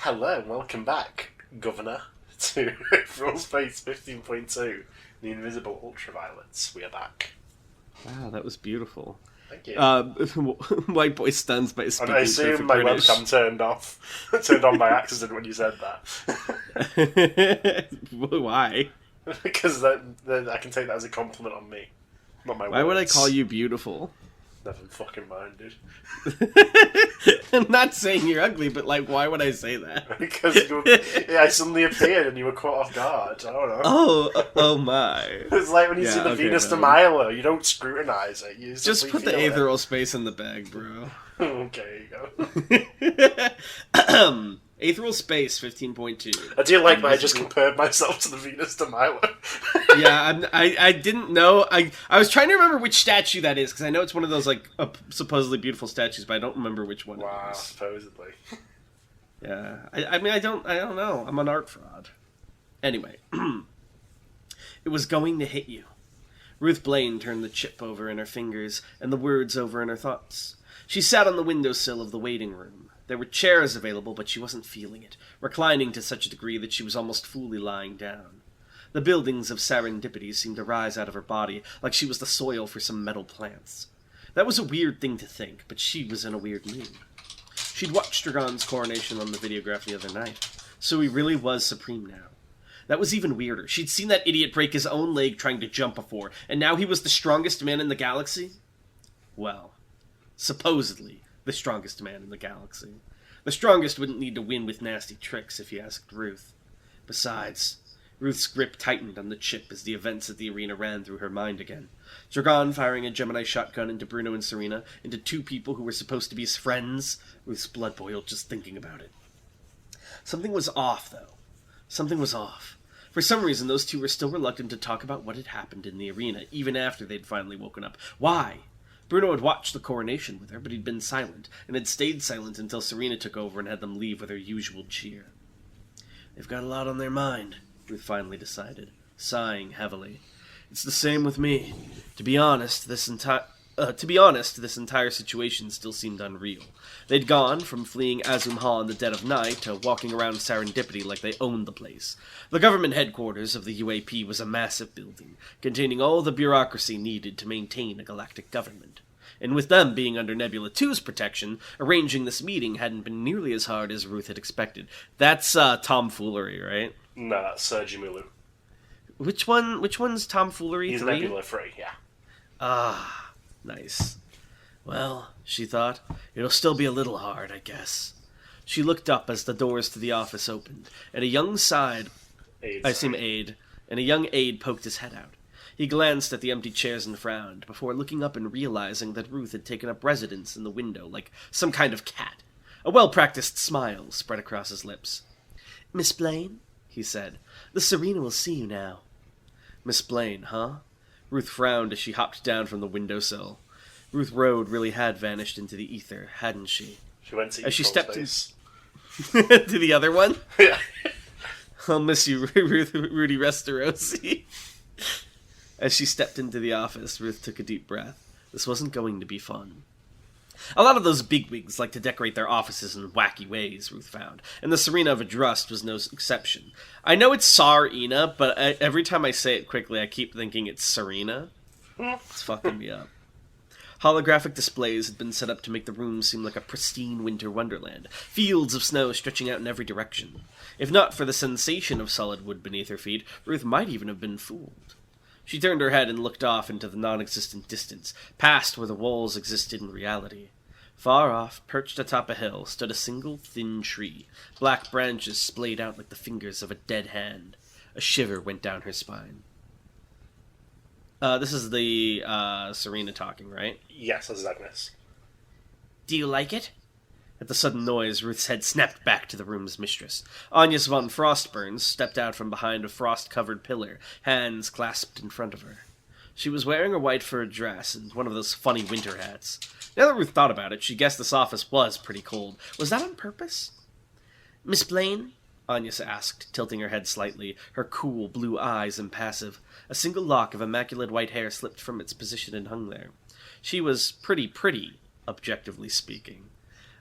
Hello and welcome back, Governor, to Aetheral Space 15.2, the invisible Ultraviolets. We are back. Wow, that was beautiful. Thank you. White boy stuns by speaking I assume my British. webcam turned on by accident when you said that. Why? Because I can take that as a compliment on me, not my words. Why would I call you beautiful? Never fucking mind, dude. I'm not saying you're ugly, but why would I say that? Because I suddenly appeared and you were caught off guard. I don't know. Oh my. It's like when you see the Venus de Milo, you don't scrutinise it. You just put the Aetheral Space in the bag, bro. Okay, you go. Aetheral Space 15.2. I do like that I just compared myself to the Venus de Milo. Yeah, I didn't know. I was trying to remember which statue that is, because I know it's one of those supposedly beautiful statues, but I don't remember which one. Wow, it is. supposedly. Yeah, I mean I don't know. I'm an art fraud. Anyway, it was going to hit you. Ruth Blaine turned the chip over in her fingers and the words over in her thoughts. She sat on the windowsill of the waiting room. There were chairs available, but she wasn't feeling it, reclining to such a degree that she was almost fully lying down. The buildings of serendipity seemed to rise out of her body, like she was the soil for some metal plants. That was a weird thing to think, but she was in a weird mood. She'd watched Dragon's coronation on the videograph the other night, so he really was supreme now. That was even weirder. She'd seen that idiot break his own leg trying to jump before, and now he was the strongest man in the galaxy? Well, supposedly the strongest man in the galaxy. The strongest wouldn't need to win with nasty tricks, if you asked Ruth. Besides, Ruth's grip tightened on the chip as the events at the arena ran through her mind again. Dragon firing a Gemini shotgun into Bruno and Serena, into two people who were supposed to be his friends. Ruth's blood boiled just thinking about it. Something was off, though. Something was off. For some reason, those two were still reluctant to talk about what had happened in the arena, even after they'd finally woken up. Why? Bruno had watched the coronation with her, but he'd been silent, and had stayed silent until Serena took over and had them leave with her usual cheer. They've got a lot on their mind, Ruth finally decided, sighing heavily. It's the same with me. To be honest, this entire situation still seemed unreal. They'd gone from fleeing Azum Ha in the dead of night to walking around Serendipity like they owned the place. The government headquarters of the UAP was a massive building, containing all the bureaucracy needed to maintain a galactic government. And with them being under Nebula 2's protection, arranging this meeting hadn't been nearly as hard as Ruth had expected. That's tomfoolery, right? No, that's Jimulu. Which one's tomfoolery? He's 3? Nebula 3, yeah. Ah, nice. Well, she thought, it'll still be a little hard, I guess. She looked up as the doors to the office opened, and a young aide poked his head out. He glanced at the empty chairs and frowned, before looking up and realizing that Ruth had taken up residence in the window like some kind of cat. A well-practiced smile spread across his lips. "Miss Blaine," he said, "the Serena will see you now." Miss Blaine, huh? Ruth frowned as she hopped down from the windowsill. Ruth Rode really had vanished into the ether, hadn't she? She went to as she stepped space. to the other one? Yeah. I'll miss you, Rudy Restarosi. As she stepped into the office, Ruth took a deep breath. This wasn't going to be fun. A lot of those bigwigs like to decorate their offices in wacky ways, Ruth found, and the Serena of Adrust was no exception. I know it's Sarina, but every time I say it quickly, I keep thinking it's Serena. It's fucking me up. Holographic displays had been set up to make the room seem like a pristine winter wonderland, fields of snow stretching out in every direction. If not for the sensation of solid wood beneath her feet, Ruth might even have been fooled. She turned her head and looked off into the non-existent distance, past where the walls existed in reality. Far off, perched atop a hill, stood a single thin tree, black branches splayed out like the fingers of a dead hand. A shiver went down her spine. This is the Serena talking, right? Yes, this is Agnes. "Do you like it?" At the sudden noise, Ruth's head snapped back to the room's mistress. Agnes von Frostburns stepped out from behind a frost-covered pillar, hands clasped in front of her. She was wearing a white fur dress and one of those funny winter hats. Now that Ruth thought about it, she guessed this office was pretty cold. Was that on purpose? "Miss Blaine?" Agnes asked, tilting her head slightly, her cool blue eyes impassive. A single lock of immaculate white hair slipped from its position and hung there. She was pretty, objectively speaking.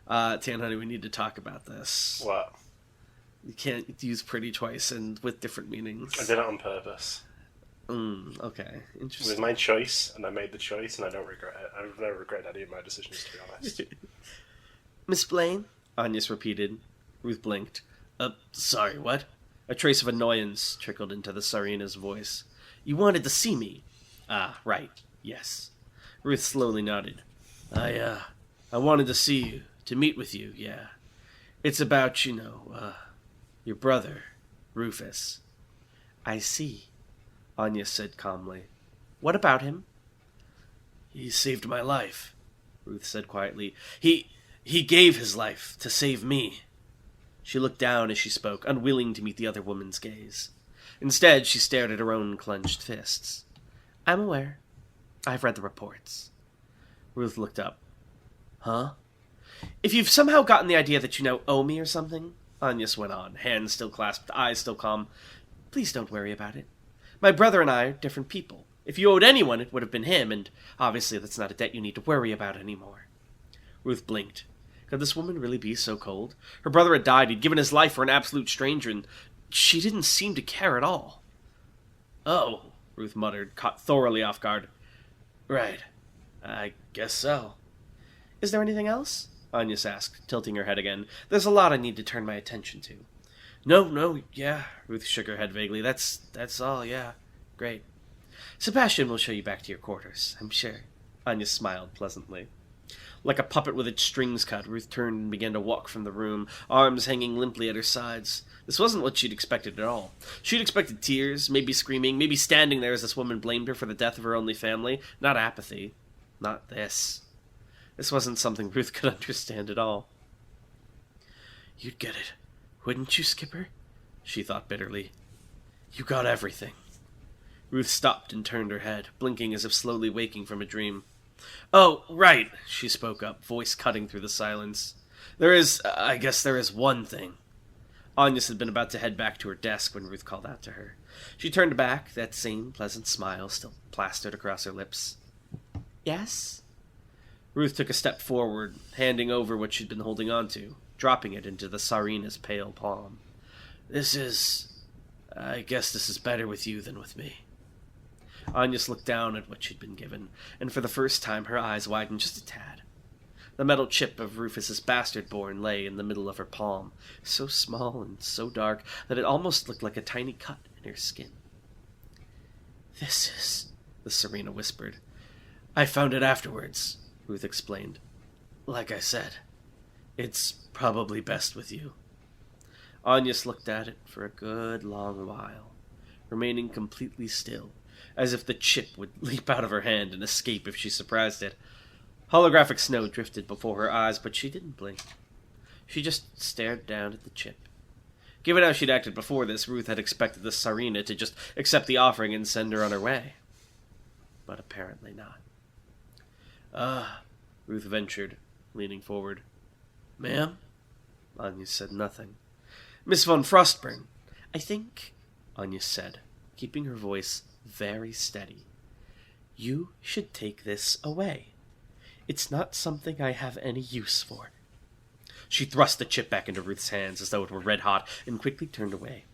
Tan Honey, we need to talk about this. What? You can't use pretty twice and with different meanings. I did it on purpose. Okay. It Interesting. was my choice, and I made the choice, and I don't regret it. I've never regretted any of my decisions, to be honest. Miss Blaine? Agnes repeated. Ruth blinked. Sorry, what? A trace of annoyance trickled into the Tsarina's voice. You wanted to see me? Ah, right. Yes. Ruth slowly nodded. I wanted to see you, to meet with you, yeah. It's about, your brother, Rufus. I see, Anya said calmly. What about him? He saved my life, Ruth said quietly. He gave his life to save me. She looked down as she spoke, unwilling to meet the other woman's gaze. Instead, she stared at her own clenched fists. I'm aware. I've read the reports. Ruth looked up. Huh? If you've somehow gotten the idea that you now owe me or something, Agnes went on, hands still clasped, eyes still calm, please don't worry about it. My brother and I are different people. If you owed anyone, it would have been him, and obviously that's not a debt you need to worry about anymore. Ruth blinked. Could this woman really be so cold? Her brother had died, he'd given his life for an absolute stranger, and she didn't seem to care at all. Oh, Ruth muttered, caught thoroughly off guard. Right. I guess so. Is there anything else? Agnes asked, tilting her head again. There's a lot I need to turn my attention to. No, yeah. Ruth shook her head vaguely. That's all, yeah. Great. Sebastian will show you back to your quarters, I'm sure. Agnes smiled pleasantly. Like a puppet with its strings cut, Ruth turned and began to walk from the room, arms hanging limply at her sides. This wasn't what she'd expected at all. She'd expected tears, maybe screaming, maybe standing there as this woman blamed her for the death of her only family. Not apathy. Not this. This wasn't something Ruth could understand at all. You'd get it, wouldn't you, Skipper? She thought bitterly. You got everything. Ruth stopped and turned her head, blinking as if slowly waking from a dream. Oh, right, she spoke up, voice cutting through the silence. I guess there is one thing. Agnes had been about to head back to her desk when Ruth called out to her. She turned back, that same pleasant smile still plastered across her lips. Yes? Ruth took a step forward, handing over what she'd been holding on to, dropping it into the Tsarina's pale palm. I guess this is better with you than with me. Agnes looked down at what she'd been given, and for the first time her eyes widened just a tad. The metal chip of Rufus's bastard-born lay in the middle of her palm, so small and so dark that it almost looked like a tiny cut in her skin. This is, the Tsarina whispered. I found it afterwards, Ruth explained. Like I said, it's probably best with you. Agnes looked at it for a good long while, remaining completely still, as if the chip would leap out of her hand and escape if she surprised it. Holographic snow drifted before her eyes, but she didn't blink. She just stared down at the chip. Given how she'd acted before this, Ruth had expected the Tsarina to just accept the offering and send her on her way. But apparently not. Ruth ventured, leaning forward. Ma'am? Agnes said nothing. Miss von Frostburn, I think, Agnes said, keeping her voice very steady. You should take this away. It's not something I have any use for. She thrust the chip back into Ruth's hands as though it were red hot and quickly turned away.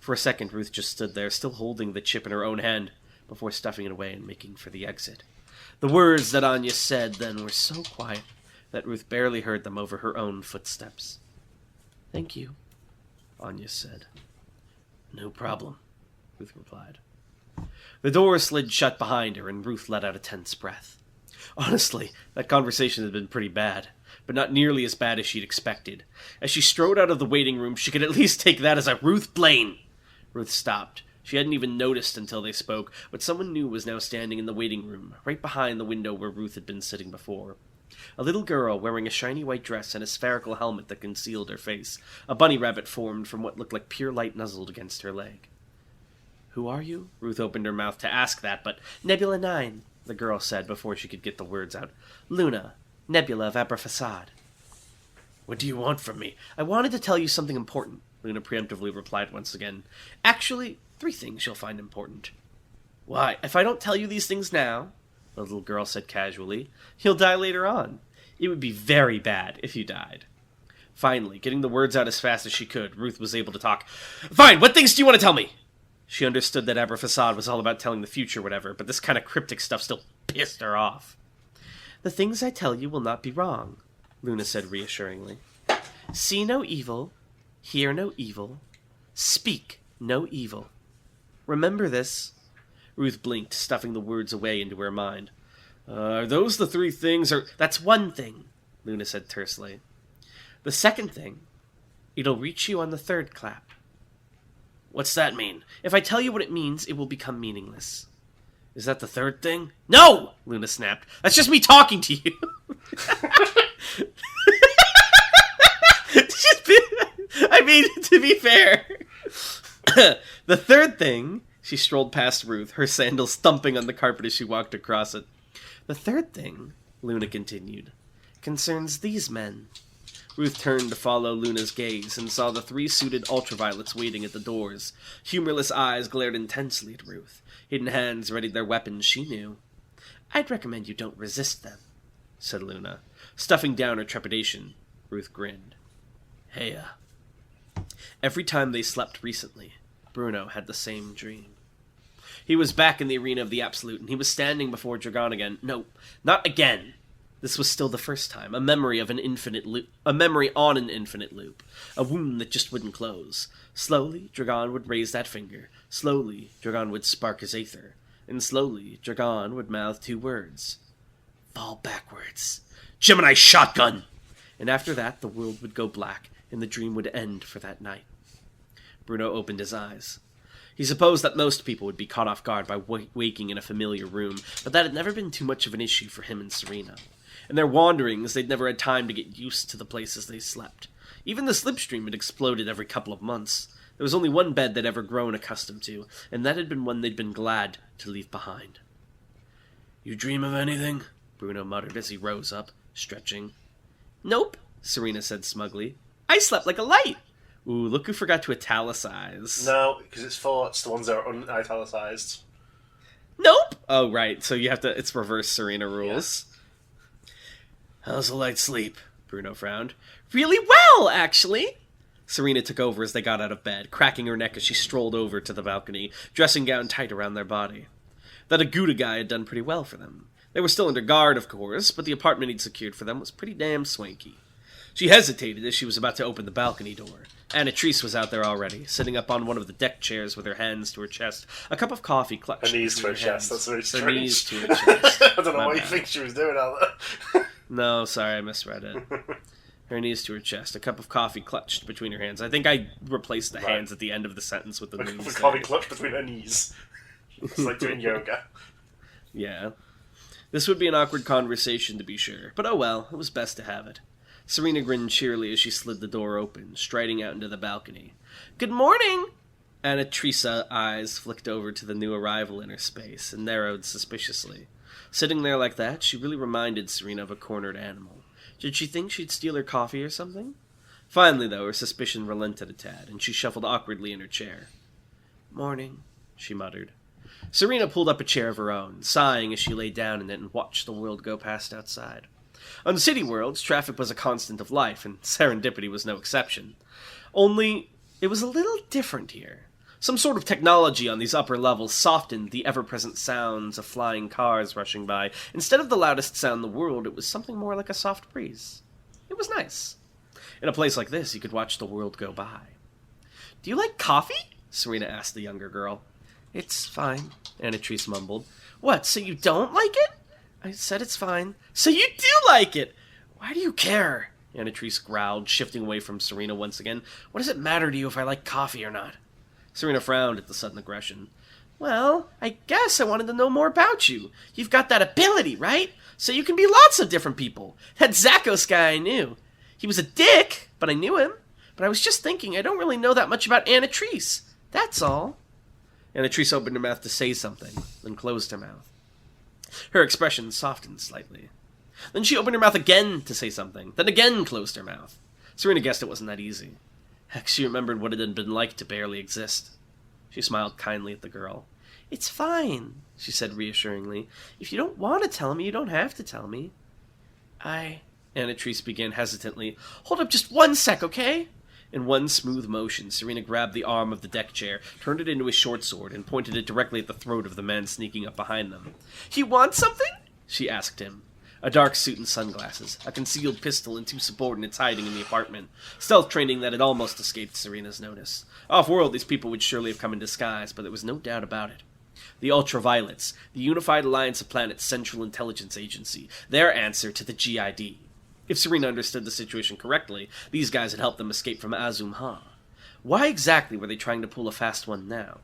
For a second, Ruth just stood there, still holding the chip in her own hand, before stuffing it away and making for the exit. The words that Anya said then were so quiet that Ruth barely heard them over her own footsteps. Thank you, Anya said. No problem, Ruth replied. The door slid shut behind her, and Ruth let out a tense breath. Honestly, that conversation had been pretty bad, but not nearly as bad as she'd expected. As she strode out of the waiting room, she could at least take that as a Ruth Blaine. Ruth stopped. She hadn't even noticed until they spoke, but someone new was now standing in the waiting room, right behind the window where Ruth had been sitting before. A little girl wearing a shiny white dress and a spherical helmet that concealed her face. A bunny rabbit formed from what looked like pure light nuzzled against her leg. Who are you? Ruth opened her mouth to ask that, but Nebula 9, the girl said before she could get the words out. Luna, Nebula of Aberfasad. What do you want from me? I wanted to tell you something important, Luna preemptively replied once again. Actually, 3 things you'll find important. Why, if I don't tell you these things now, the little girl said casually, you'll die later on. It would be very bad if you died. Finally, getting the words out as fast as she could, Ruth was able to talk. Fine, what things do you want to tell me? She understood that Abra Facade was all about telling the future, whatever, but this kind of cryptic stuff still pissed her off. The things I tell you will not be wrong, Luna said reassuringly. See no evil, hear no evil, speak no evil. Remember this. Ruth blinked, stuffing the words away into her mind. Are those the three things, or... That's one thing, Luna said tersely. The second thing, it'll reach you on the third clap. What's that mean? If I tell you what it means, it will become meaningless. Is that the third thing? No! Luna snapped. That's just me talking to you. I mean, to be fair. The third thing... She strolled past Ruth, her sandals thumping on the carpet as she walked across it. The third thing, Luna continued, concerns these men. Ruth turned to follow Luna's gaze and saw the 3 suited Ultraviolets waiting at the doors. Humorless eyes glared intensely at Ruth. Hidden hands readied their weapons, she knew. I'd recommend you don't resist them, said Luna. Stuffing down her trepidation, Ruth grinned. Heya. Every time they slept recently, Bruno had the same dream. He was back in the arena of the Absolute, and he was standing before Dragon again. No, not again. This was still the first time. A memory of an infinite loop. A memory on an infinite loop. A wound that just wouldn't close. Slowly, Dragon would raise that finger. Slowly, Dragon would spark his aether. And slowly, Dragon would mouth 2 words. Fall backwards. Gemini shotgun! And after that, the world would go black, and the dream would end for that night. Bruno opened his eyes. He supposed that most people would be caught off guard by waking in a familiar room, but that had never been too much of an issue for him and Serena. In their wanderings, they'd never had time to get used to the places they slept. Even the slipstream had exploded every couple of months. There was only one bed they'd ever grown accustomed to, and that had been one they'd been glad to leave behind. You dream of anything? Bruno muttered as he rose up, stretching. Nope, Serena said smugly. I slept like a light. Ooh, look who forgot to italicize. No, because it's the ones that are un-italicized. Nope! Oh, right, so you have to... It's reverse Serena rules. Yeah. How's the light sleep? Bruno frowned. Really well, actually! Serena took over as they got out of bed, cracking her neck as she strolled over to the balcony, dressing gown tight around their body. That Aguda guy had done pretty well for them. They were still under guard, of course, but the apartment he'd secured for them was pretty damn swanky. She hesitated as she was about to open the balcony door. Annatrice was out there already, sitting up on one of the deck chairs with her hands to her chest, a cup of coffee clutched. Her knees to her chest, that's very strange. Her knees to her chest. I don't know what you think she was doing out there. No, sorry, I misread it. Her knees to her chest, a cup of coffee clutched between her hands. I think I replaced the hands at the end of the sentence with the knees. The coffee clutched between her knees. It's like doing yoga. Yeah. This would be an awkward conversation, to be sure, but oh well, it was best to have it. Serena grinned cheerily as she slid the door open, striding out into the balcony. Good morning! Annatrice's eyes flicked over to the new arrival in her space and narrowed suspiciously. Sitting there like that, she really reminded Serena of a cornered animal. Did she think she'd steal her coffee or something? Finally, though, her suspicion relented a tad, and she shuffled awkwardly in her chair. Morning, she muttered. Serena pulled up a chair of her own, sighing as she lay down in it and watched the world go past outside. On city worlds, traffic was a constant of life, and serendipity was no exception. Only, it was a little different here. Some sort of technology on these upper levels softened the ever-present sounds of flying cars rushing by. Instead of the loudest sound in the world, it was something more like a soft breeze. It was nice. In a place like this, you could watch the world go by. Do you like coffee? Serena asked the younger girl. It's fine, Annatrice mumbled. What, so you don't like it? I said it's fine. So you do like it! Why do you care? Annatrice growled, shifting away from Serena once again. What does it matter to you if I like coffee or not? Serena frowned at the sudden aggression. Well, I guess I wanted to know more about you. You've got that ability, right? So you can be lots of different people. That Zakos guy I knew. He was a dick, but I knew him. But I was just thinking, I don't really know that much about Annatrice. That's all. Annatrice opened her mouth to say something, then closed her mouth. Her expression softened slightly. Then she opened her mouth again to say something, then again closed her mouth. Serena guessed it wasn't that easy. Heck, she remembered what it had been like to barely exist. She smiled kindly at the girl. It's fine, she said reassuringly. If you don't want to tell me, you don't have to tell me. I Anatrice began hesitantly. "Hold up just one sec, okay?" In one smooth motion, Serena grabbed the arm of the deck chair, turned it into a short sword, and pointed it directly at the throat of the man sneaking up behind them. "You want something?" she asked him. A dark suit and sunglasses, a concealed pistol, and 2 subordinates hiding in the apartment. Stealth training that had almost escaped Serena's notice. Off-world, these people would surely have come in disguise, but there was no doubt about it. The Ultraviolets, the Unified Alliance of Planets Central Intelligence Agency, their answer to the GID. If Serena understood the situation correctly, these guys had helped them escape from Azum-Ha. Why exactly were they trying to pull a fast one now?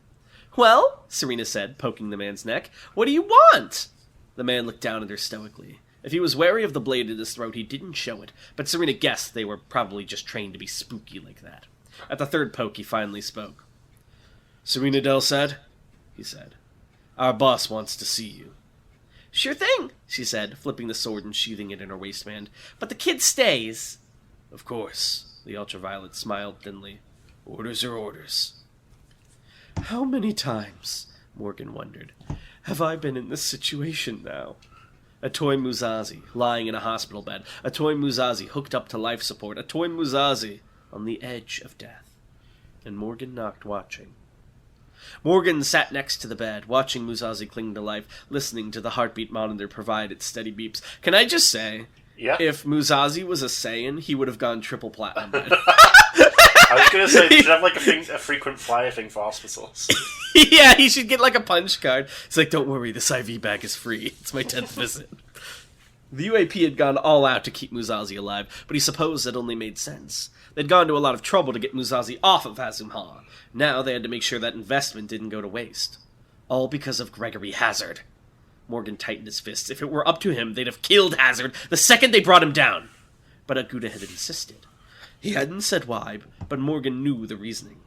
"Well," Serena said, poking the man's neck, "what do you want?" The man looked down at her stoically. If he was wary of the blade at his throat, he didn't show it, but Serena guessed they were probably just trained to be spooky like that. At the third poke, he finally spoke. "Serena Delsad," he said, "our boss wants to see you." "Sure thing," she said, flipping the sword and sheathing it in her waistband. "But the kid stays." "Of course," the Ultraviolet smiled thinly. "Orders are orders." "How many times," Morgan wondered, "have I been in this situation now?" A toy Muzazi lying in a hospital bed, a toy Muzazi hooked up to life support, a toy Muzazi on the edge of death. And Morgan knocked, watching. Morgan sat next to the bed, watching Muzazi cling to life, listening to the heartbeat monitor provide its steady beeps. Can I just say, if Muzazi was a Saiyan, he would have gone triple platinum. I was going to say, they should have like a frequent flyer thing for hospitals. Yeah, he should get like a punch card. It's like, don't worry, this IV bag is free. It's my 10th visit. The UAP had gone all out to keep Muzazi alive, but he supposed it only made sense. They'd gone to a lot of trouble to get Muzazi off of Azum-Ha. Now they had to make sure that investment didn't go to waste. All because of Gregory Hazard. Morgan tightened his fists. If it were up to him, they'd have killed Hazard the second they brought him down. But Aguda had insisted. He hadn't said why, but Morgan knew the reasoning.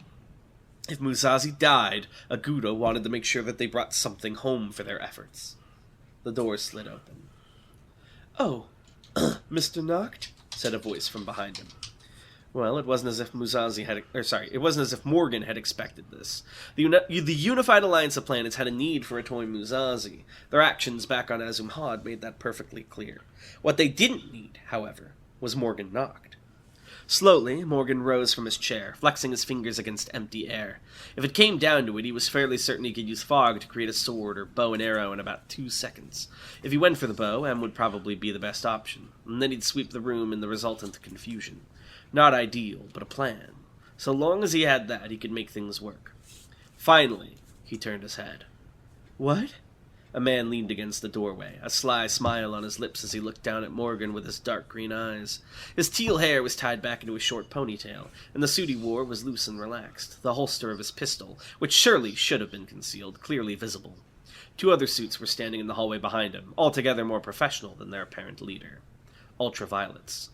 If Muzazi died, Aguda wanted to make sure that they brought something home for their efforts. The door slid open. "Oh, Mr. Noct?" said a voice from behind him. Well, it wasn't as if it wasn't as if Morgan had expected this. The Unified Alliance of Planets had a need for a toy Muzazi. Their actions back on Azum-Ha had made that perfectly clear. What they didn't need, however, was Morgan Noct. Slowly, Morgan rose from his chair, flexing his fingers against empty air. If it came down to it, he was fairly certain he could use fog to create a sword or bow and arrow in about 2 seconds. If he went for the bow, M would probably be the best option, and then he'd sweep the room in the resultant confusion. Not ideal, but a plan. So long as he had that, he could make things work. Finally, he turned his head. "What?" A man leaned against the doorway, a sly smile on his lips as he looked down at Morgan with his dark green eyes. His teal hair was tied back into a short ponytail, and the suit he wore was loose and relaxed, the holster of his pistol, which surely should have been concealed, clearly visible. 2 other suits were standing in the hallway behind him, altogether more professional than their apparent leader. Ultraviolets.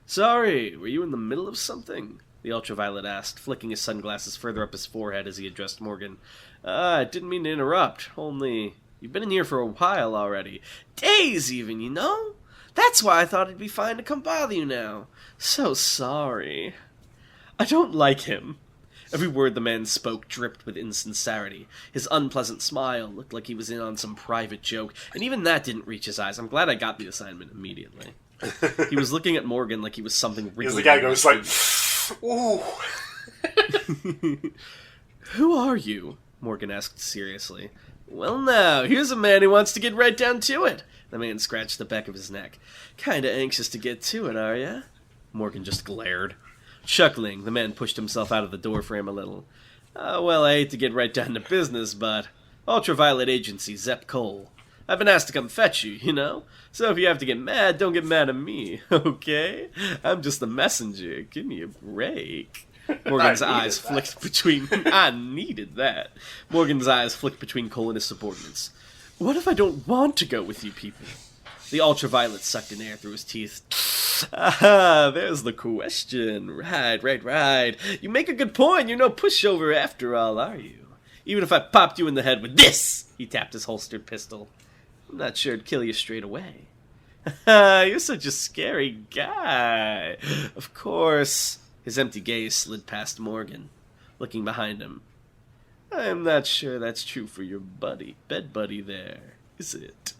"Sorry, were you in the middle of something?" the Ultraviolet asked, flicking his sunglasses further up his forehead as he addressed Morgan. "I didn't mean to interrupt, only... you've been in here for a while already. Days, even, you know? That's why I thought it'd be fine to come bother you now. So sorry." "I don't like him." Every word the man spoke dripped with insincerity. His unpleasant smile looked like he was in on some private joke, and even that didn't reach his eyes. I'm glad I got the assignment immediately. He was looking at Morgan like he was something really... the guy goes like, "Ooh." "Who are you?" Morgan asked seriously. "Well now, here's a man who wants to get right down to it." The man scratched the back of his neck. "Kinda anxious to get to it, are ya?" Morgan just glared. Chuckling, the man pushed himself out of the door frame a little. Well, I hate to get right down to business, but... Ultraviolet Agency, Zep Cole. I've been asked to come fetch you, you know? So if you have to get mad, don't get mad at me, okay? I'm just the messenger. Give me a break." Morgan's eyes flicked between... I needed that. Morgan's eyes flicked between Cole and his subordinates. "What if I don't want to go with you people?" The Ultraviolet sucked in air through his teeth. "Aha, there's the question. Right. You make a good point. You're no pushover after all, are you? Even if I popped you in the head with this," he tapped his holstered pistol, "I'm not sure it'd kill you straight away." "You're such a scary guy." "Of course." His empty gaze slid past Morgan, looking behind him. "I'm not sure that's true for your bed buddy there, is it?"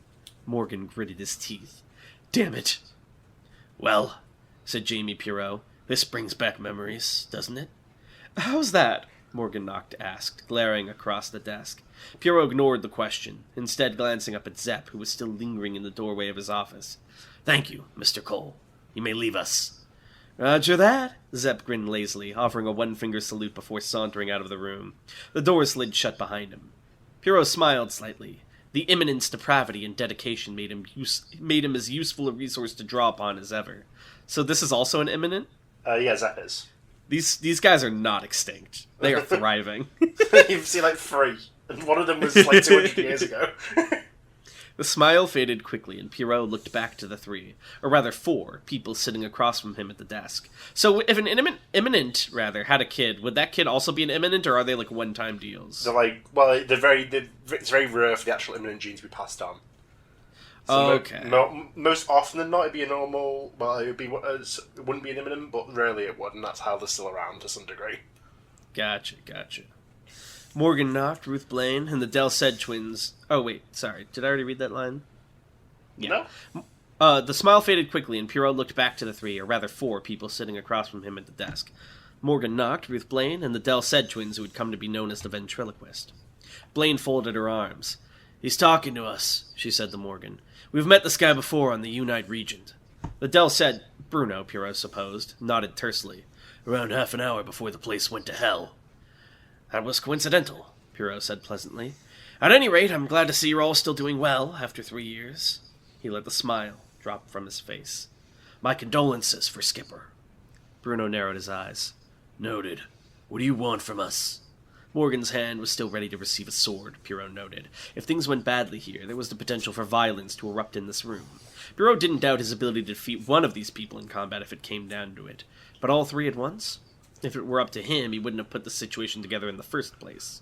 Morgan gritted his teeth. "Damn it." Well, said Jamie Pierrot, this brings back memories, doesn't it? How's that? Morgan Noct asked, glaring across the desk. Pierrot ignored the question, instead glancing up at Zepp, who was still lingering in the doorway of his office. Thank you, Mr. Cole. You may leave us. Roger that, Zepp grinned lazily, offering a one-finger salute before sauntering out of the room. The door slid shut behind him. Pierrot smiled slightly. The imminent's depravity and dedication made him as useful a resource to draw upon as ever. So this is also an imminent? Yeah, Zepp is. These guys are not extinct. They are thriving. You've seen like 3, and one of them was like 200 years ago. The smile faded quickly, and Pierrot looked back to the 3, or rather 4, people sitting across from him at the desk. So if an imminent had a kid, would that kid also be an imminent, or are they like one-time deals? They're like, well, it's very rare for the actual imminent gene to be passed on. So okay. Most often than not, it'd be a normal. Well, it wouldn't be an imminent, but rarely it would, and that's how they're still around to some degree. Gotcha. Morgan Noct, Ruth Blaine, and the Del-Ced twins. Oh wait, sorry. Did I already read that line? Yeah. No. The smile faded quickly, and Pierrot looked back to the 3, or rather 4, people sitting across from him at the desk. Morgan Noct, Ruth Blaine, and the Del-Ced twins, who had come to be known as the ventriloquist. Blaine folded her arms. He's talking to us, she said to Morgan. We've met this guy before on the Unite Regent. The Del-Ced, Bruno, Pierrot supposed, nodded tersely. Around half an hour before the place went to hell. That was coincidental, Pierrot said pleasantly. At any rate, I'm glad to see you're all still doing well after 3 years. He let the smile drop from his face. My condolences for Skipper. Bruno narrowed his eyes. Noted. What do you want from us? Morgan's hand was still ready to receive a sword, Pierrot noted. If things went badly here, there was the potential for violence to erupt in this room. Pierrot didn't doubt his ability to defeat one of these people in combat if it came down to it. But all 3 at once? If it were up to him, he wouldn't have put the situation together in the first place.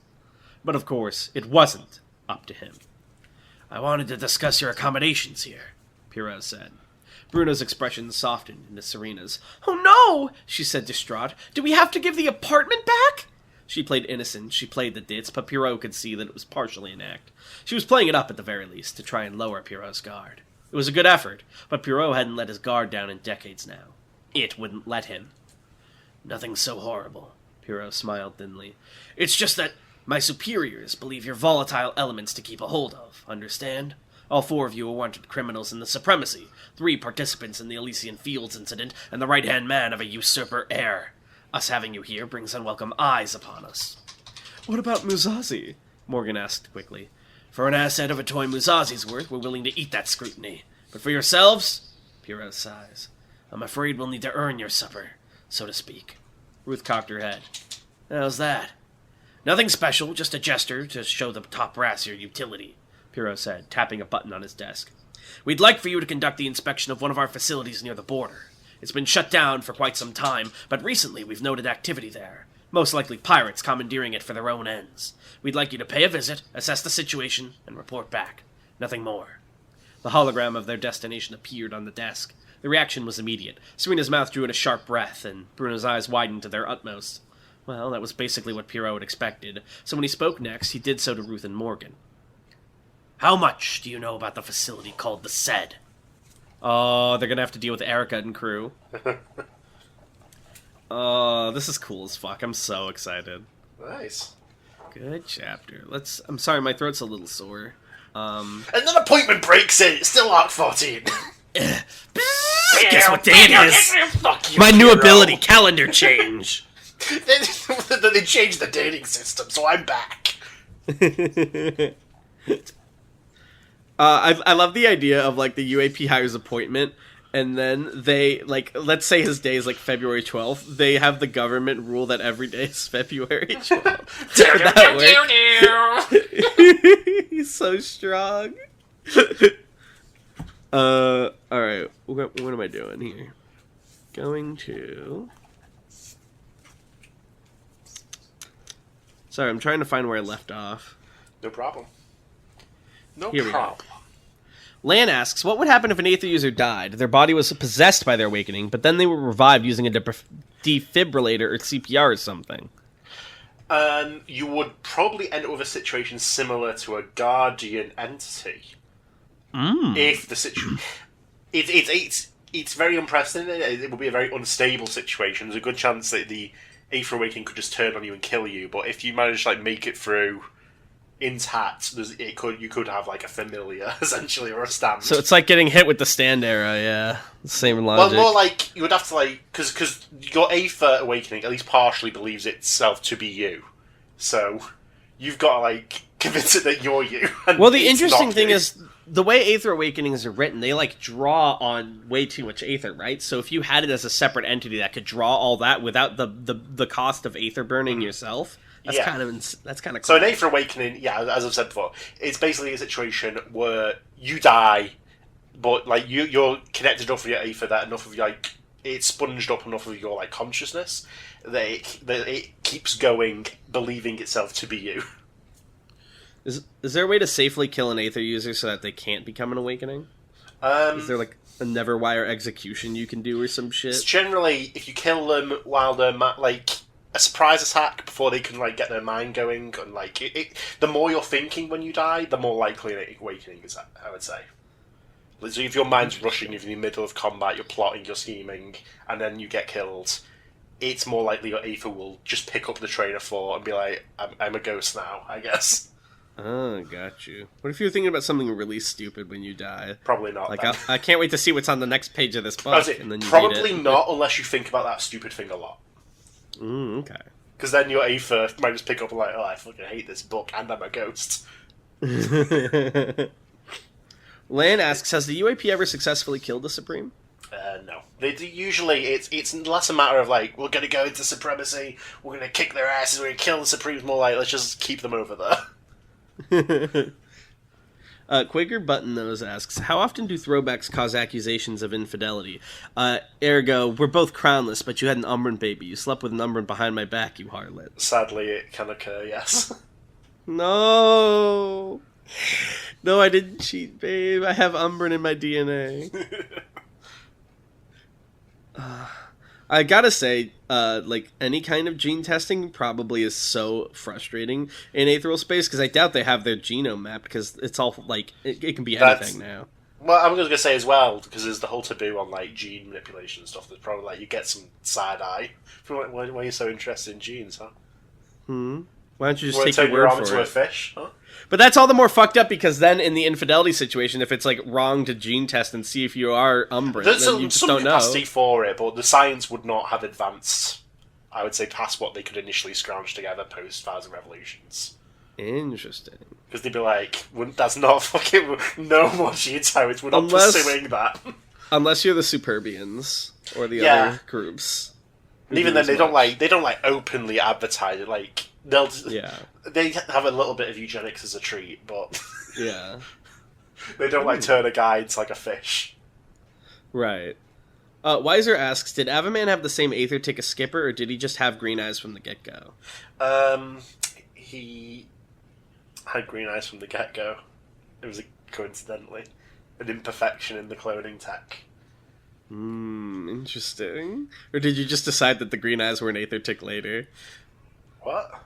But of course, it wasn't up to him. I wanted to discuss your accommodations here, Pierrot said. Bruno's expression softened into Serena's. Oh no, she said distraught. Do we have to give the apartment back? She played innocent, she played the ditz, but Pierrot could see that it was partially an act. She was playing it up at the very least, to try and lower Pierrot's guard. It was a good effort, but Pierrot hadn't let his guard down in decades now. It wouldn't let him. Nothing so horrible, Pierrot smiled thinly. It's just that my superiors believe you're volatile elements to keep a hold of, understand? All 4 of you are wanted criminals in the supremacy, 3 participants in the Elysian Fields incident, and the right-hand man of a usurper heir. Us having you here brings unwelcome eyes upon us. What about Musashi? Morgan asked quickly. For an asset of a toy Musazi's worth, we're willing to eat that scrutiny. But for yourselves? Pierrot sighs. I'm afraid we'll need to earn your supper, so to speak. Ruth cocked her head. How's that? Nothing special, just a gesture to show the top brass your utility, Pierrot said, tapping a button on his desk. We'd like for you to conduct the inspection of one of our facilities near the border. It's been shut down for quite some time, but recently we've noted activity there. Most likely pirates commandeering it for their own ends. We'd like you to pay a visit, assess the situation, and report back. Nothing more. The hologram of their destination appeared on the desk. The reaction was immediate. Serena's mouth drew in a sharp breath, and Bruno's eyes widened to their utmost. Well, that was basically what Pierrot had expected, so when he spoke next, he did so to Ruth and Morgan. How much do you know about the facility called the Ced? Oh, they're gonna have to deal with Erica and crew. Oh, this is cool as fuck. I'm so excited. Nice. Good chapter. I'm sorry, my throat's a little sore. And then appointment breaks in. It's still Arc 14. Guess what day it is? Fuck you, My new hero. ability, calendar change. They changed the dating system, so I'm back. I love the idea of, like, the UAP hires appointment, and then they, like, let's say his day is, like, February 12th. They have the government rule that every day is February 12th. That way. He's so strong. Alright. What am I doing here? Going to... Sorry, I'm trying to find where I left off. No problem. No Here we problem. go. Lan asks, what would happen if an Aether user died? Their body was possessed by their awakening, but then they were revived using a defibrillator or CPR or something. You would probably end up with a situation similar to a guardian entity. If the situation... it's very unprecedented. It would be a very unstable situation. There's a good chance that the Aether Awakening could just turn on you and kill you. But if you manage to like make it through intact, you could have like a familiar essentially or a stand. So it's like getting hit with the stand arrow. Yeah, same logic. Well, more like you would have to like because your Aether Awakening at least partially believes itself to be you. So you've got to like convince it that you're you. Well, the interesting thing is the way Aether Awakenings are written, they like draw on way too much Aether, right? So if you had it as a separate entity that could draw all that without the cost of Aether burning yourself, that's kind of cool. So an Aether Awakening, yeah, as I've said before, it's basically a situation where you die, but like you're connected enough with your Aether that enough of like it's sponged up enough of your like consciousness that it keeps going, believing itself to be you. Is there a way to safely kill an Aether user so that they can't become an Awakening? Is there like a Neverwire execution you can do or some shit? It's generally, if you kill them while they're like a surprise attack before they can like get their mind going, and like the more you're thinking when you die, the more likely an Awakening is. I would say. So if your mind's rushing, if you're in the middle of combat, you're plotting, you're scheming, and then you get killed, it's more likely your Aether will just pick up the train of thought and be like, I'm a ghost now, I guess. Oh, got you. What if you're thinking about something really stupid when you die? Probably not. Like, I can't wait to see what's on the next page of this book. And then you probably not, unless you think about that stupid thing a lot. Okay. Because then your Aether might just pick up and like, oh, I fucking hate this book, and I'm a ghost. Lan asks, has the UAP ever successfully killed the Supreme? No. Usually, it's less a matter of like, we're going to go into Supremacy, we're going to kick their asses, we're going to kill the Supremes, more like, let's just keep them over there. Quaker Buttonnose asks, how often do throwbacks cause accusations of infidelity? Ergo, we're both crownless, but you had an Umbran baby. You slept with an Umbran behind my back, you harlot. Sadly, it can occur, yes. No, I didn't cheat, babe. I have Umbran in my DNA. I gotta say, like, any kind of gene testing probably is so frustrating in Aetheral Space, because I doubt they have their genome mapped, because it's all, like, it can be anything now. Well, I was going to say as well, because there's the whole taboo on, like, gene manipulation and stuff, there's probably, like, you get some side-eye. Why are you so interested in genes, huh? Why don't you just take your word for it? A fish, huh? But that's all the more fucked up because then in the infidelity situation, if it's like wrong to gene test and see if you are Umbran, there's then you just some don't know. capacity for it, but the science would not have advanced, I would say, past what they could initially scrounge together post Thousand Revolutions. Interesting. Because they'd be like, that's not fucking, no more gene science, we're not pursuing that. Unless you're the Superbians or the other groups. And even then, they don't like openly advertise it. Like they have a little bit of eugenics as a treat, but they don't like turn a guy into like a fish. Right. Weiser asks, did Avaman have the same Aether tick as Skipper, or did he just have green eyes from the get-go? He had green eyes from the get-go. It was coincidentally an imperfection in the cloning tech. Interesting. Or did you just decide that the green eyes were an Aether tick later? What?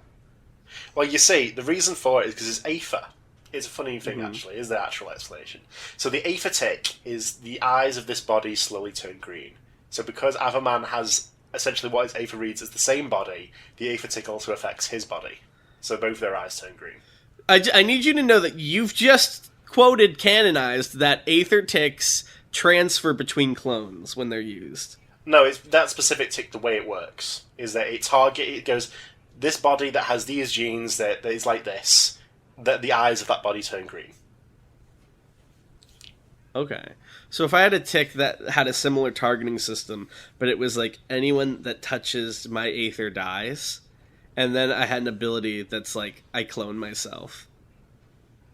Well, you see, the reason for it is because it's Aether. It's a funny thing, actually, is the actual explanation. So the Aether tick is the eyes of this body slowly turn green. So because Avaman has essentially what his Aether reads as the same body, the Aether tick also affects his body. So both their eyes turn green. I need you to know that you've just quoted canonized that Aether ticks transfer between clones when they're used. No, it's that specific tick. The way it works is that it goes this body that has these genes that is like this. That the eyes of that body turn green. Okay, so if I had a tick that had a similar targeting system, but it was like anyone that touches my Aether dies, and then I had an ability that's like I clone myself.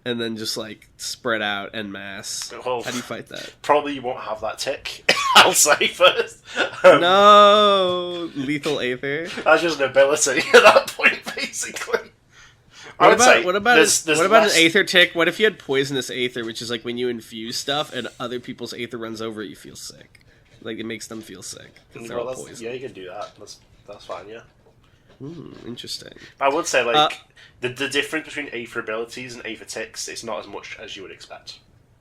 And then just, like, spread out en masse. Well, how do you fight that? Probably you won't have that tick, I'll say first. No! Lethal Aether? That's just an ability at that point, basically. What about an Aether tick? What if you had poisonous Aether, which is like when you infuse stuff and other people's Aether runs over it, you feel sick. Like, it makes them feel sick. They're all poisoned. Yeah, you can do that. That's fine, yeah. Interesting. I would say, like, the difference between Aether abilities and Aether ticks is not as much as you would expect.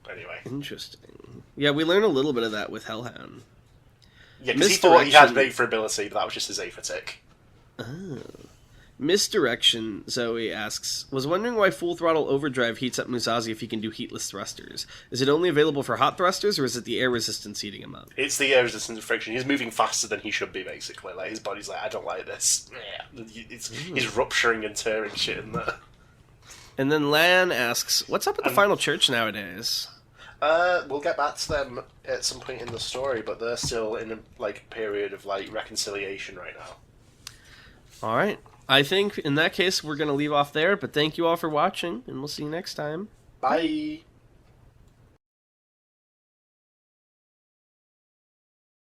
Anyway. Interesting. Yeah, we learn a little bit of that with Hellhound. Yeah, because he thought he had an Misdirection. Aether ability, but that was just his Aether tick. Oh. Misdirection, Zoe asks, was wondering why Full Throttle Overdrive heats up Musashi if he can do heatless thrusters. Is it only available for hot thrusters, or is it the air resistance heating him up? It's the air resistance and friction. He's moving faster than he should be, basically. Like, his body's like, I don't like this. He's rupturing and tearing shit in there. And then Lan asks, what's up with the final church nowadays? We'll get back to them at some point in the story, but they're still in a period of reconciliation right now. Alright. I think in that case we're going to leave off there, but thank you all for watching, and we'll see you next time. Bye!